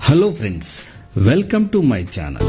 Hello friends, welcome to my channel.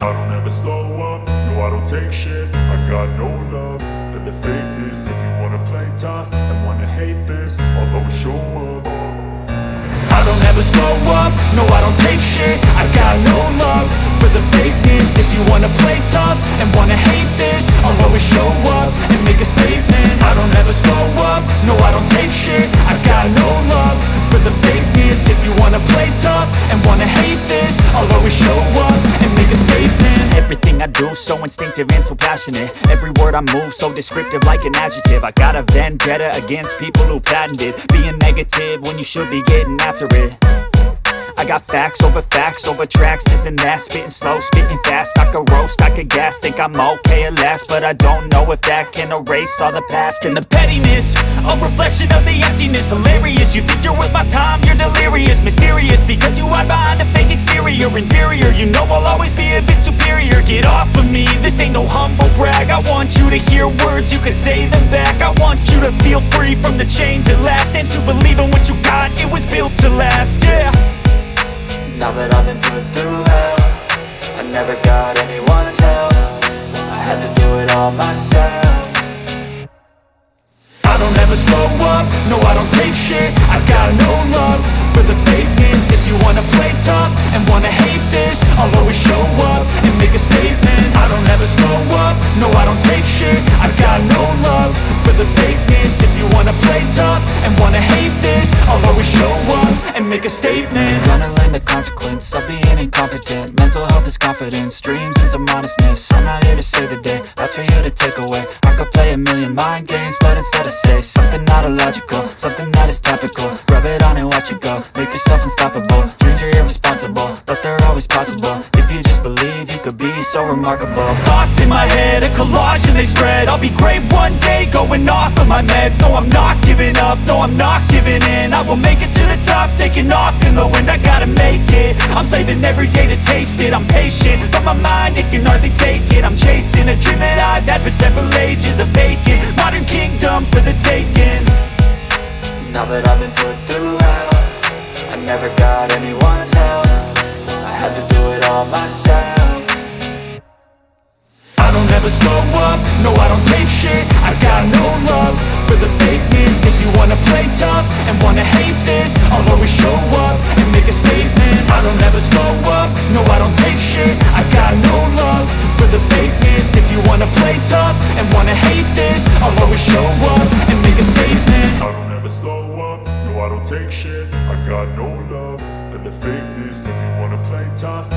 I don't ever slow up, no I don't take shit. I got no love for the fakeness. If you wanna play tough and wanna hate this, I'll always show up. I don't ever slow up, no I don't take shit. I got no love for the fakeness. If you wanna play tough and wanna hate this, I'll always show up and make a statement. I don't ever slow up, no I don't take shit. I got no love for the fakeness. If you wanna play tough and wanna hate this, I'll always show up and make a statement. Everything I do so instinctive and so passionate. Every word I move so descriptive like an adjective. I got a vendetta against people who patented being negative when you should be getting after it. I got facts over tracks, this and that. Spitting slow, spitting fast, I could roast, I could gas. Think I'm okay at last, but I don't know if that can erase all the past. And the pettiness, a reflection of the emptiness. Hilarious, you think you're worth my time, you're delirious. Mysterious, because you hide behind a fake exterior. Inferior, you know I'll always be a bit superior. Get off of me, this ain't no humble brag. I want you to hear words, you can say them back. I want you to feel free from the chains at last, and to believe in what you got, it was built to last, yeah. Now that I've been put through hell, I never got anyone's help. I had to do it all myself. I don't ever slow up, no I don't take shit. I got no love for the fakeness. If you wanna play tough and wanna hate this, I'll always show up and make a statement. I don't ever slow up, no I don't take shit. I got no love for the fakeness. If you wanna play tough and wanna hate this, I'll always show up and make a statement. Gonna learn the consequence of being incompetent. Mental health is confidence, dreams and some honestness. I'm not here to save the day, that's for you to take away. I could play a million mind games, but instead I say something not illogical, something that is topical. Rub it on and watch it go, make yourself unstoppable. Dreams are irresponsible, but they're always possible. If you just believe, you could be so remarkable. Thoughts in my head, a collage and they spread. I'll be great one day, going off of my meds. No, I'm not giving up, no, I'm not giving in. I will make it to the top, taking off in the wind. I gotta make it, I'm saving every day to taste it. I'm patient, but my mind, it can hardly take it. I'm chasing a dream that I've had for several ages. A vacant, modern kingdom for the taking. Now that I've been put through hell, I never got anyone's help. I had to do it all myself. I don't ever slow up, no I don't take shit. I got no love for the fakeness. If you wanna play tough and wanna hate this, I'll always show up and make a statement. I don't ever slow up, no I don't take shit. I got no love for the fakeness. If you wanna play tough and wanna hate this, I'll always show up and make a statement. I don't ever slow up, no I don't take shit. I got no love for the fakeness. If you wanna play tough